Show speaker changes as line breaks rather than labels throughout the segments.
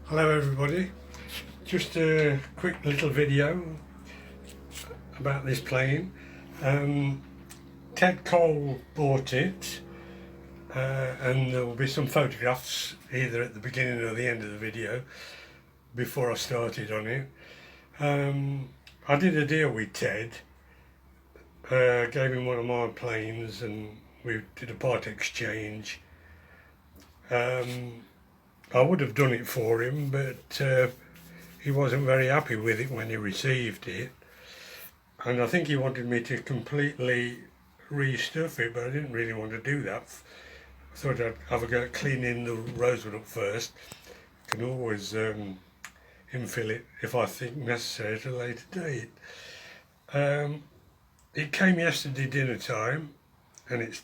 Hello everybody, just a quick little video about this plane. Ted Cole bought it and there will be some photographs either at the beginning or the end of the video before I started on it. I did a deal with Ted, gave him one of my planes and we did a part exchange. I would have done it for him, but he wasn't very happy with it when he received it, and I think he wanted me to completely restuff it, but I didn't really want to do that. I thought I'd have a go at cleaning the rosewood up first. I can always infill it if I think necessary at a later date. It came yesterday dinner time, and it's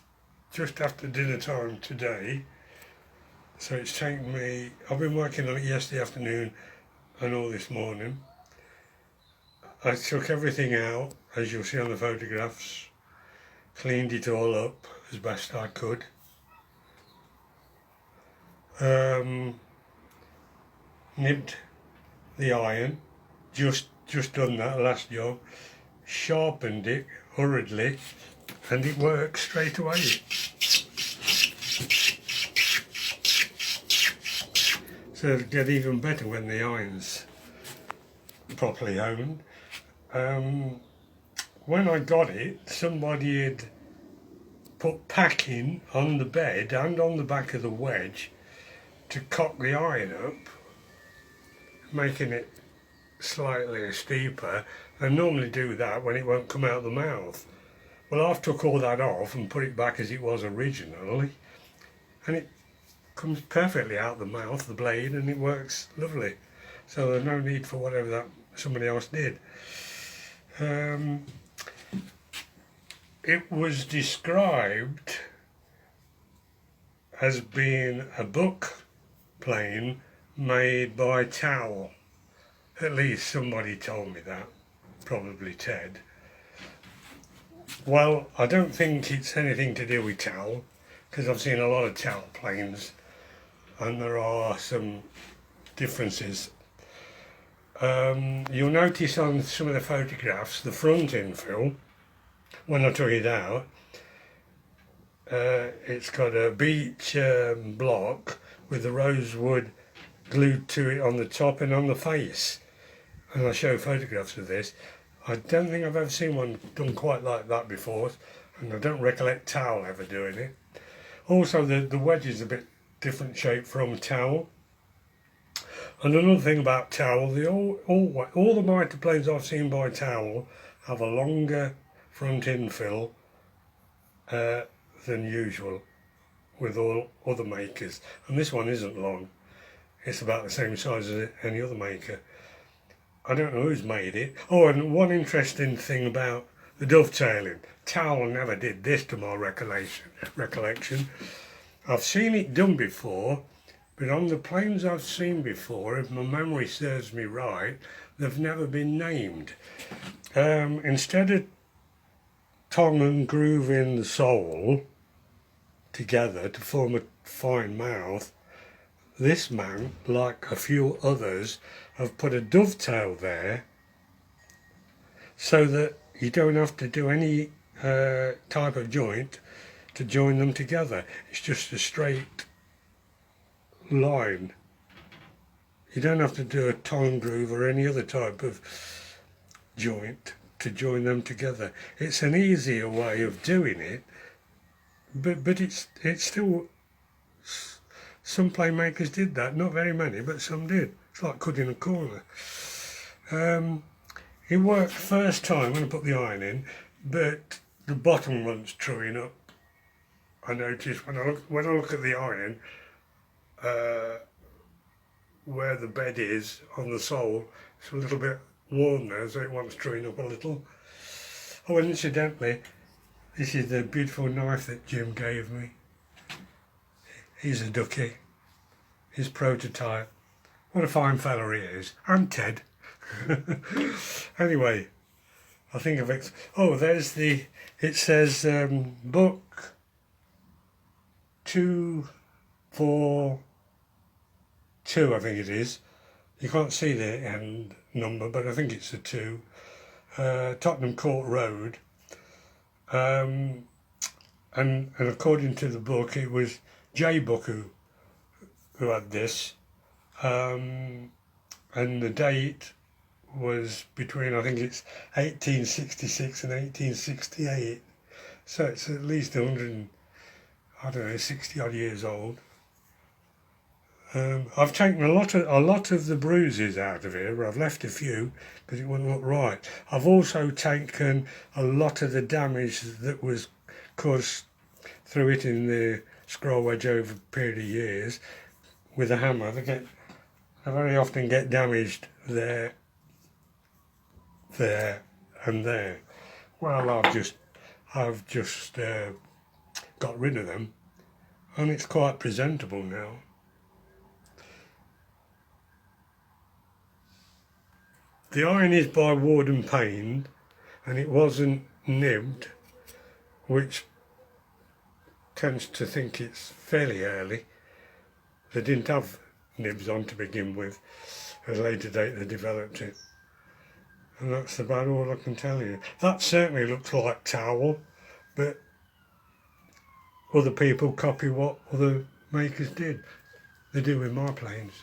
just after dinner time today. So it's taken me, I've been working on it yesterday afternoon and all this morning. I took everything out, as you'll see on the photographs, cleaned it all up as best I could. Nibbed the iron, just done that last job, sharpened it hurriedly, and it works straight away. So it'll get even better when the iron's properly honed. When I got it, somebody had put packing on the bed and on the back of the wedge to cock the iron up, making it slightly steeper. They normally do that when it won't come out the mouth. Well, I've took all that off and put it back as it was originally, and it comes perfectly out the mouth, the blade, and it works lovely. So there's no need for whatever that somebody else did. It was described as being a book plane made by Towel. At least somebody told me that, probably Ted. Well, I don't think it's anything to do with Towel, because I've seen a lot of Towel planes and there are some differences. You'll notice on some of the photographs the front infill, when I took it out, it's got a beech block with the rosewood glued to it on the top and on the face, and I'll show photographs of this. I don't think I've ever seen one done quite like that before, and I don't recollect Towel ever doing it. Also the wedge is a bit different shape from Towel. And another thing about Towel, all the Mitre planes I've seen by Towel have a longer front infill than usual with all other makers, and this one isn't long. It's about the same size as any other maker. I don't know who's made it. Oh, and one interesting thing about the dovetailing, Towel never did this to my recollection. I've seen it done before, but on the planes I've seen before, if my memory serves me right, they've never been named. Instead of tongue and grooving the sole together to form a fine mouth, this man, like a few others, have put a dovetail there so that you don't have to do any type of joint to join them together. It's just a straight line. You don't have to do a tongue groove or any other type of joint to join them together. It's an easier way of doing it, but it's still, some plane makers did that, not very many, but some did. It's like cutting a corner. It worked first time when I put the iron in, but the bottom one's truing up. I noticed when I look at the iron, where the bed is on the sole, it's a little bit warm there, so it wants truing up a little. Oh, and incidentally, this is the beautiful knife that Jim gave me. He's a ducky. His prototype. What a fine fella he is. And Ted. Anyway, I think of it. Oh, there's it says book 242, I think it is. You can't see the end number, but I think it's a 2. Tottenham Court Road. And according to the book, it was J Book who had this. And the date was between, I think it's 1866 and 1868. So it's at least 100, I don't know, 60 odd years old. I've taken a lot of the bruises out of here, but I've left a few because it wouldn't look right. I've also taken a lot of the damage that was caused through it in the scroll wedge over a period of years with a hammer. They very often get damaged there, and there. Well, I've just got rid of them, and it's quite presentable now. The iron is by Ward and Payne, and it wasn't nibbed, which tends to think it's fairly early. They didn't have nibs on to begin with. At a later date they developed it. And that's about all I can tell you. That certainly looks like towel, but other people copy what other makers did. They do with my planes.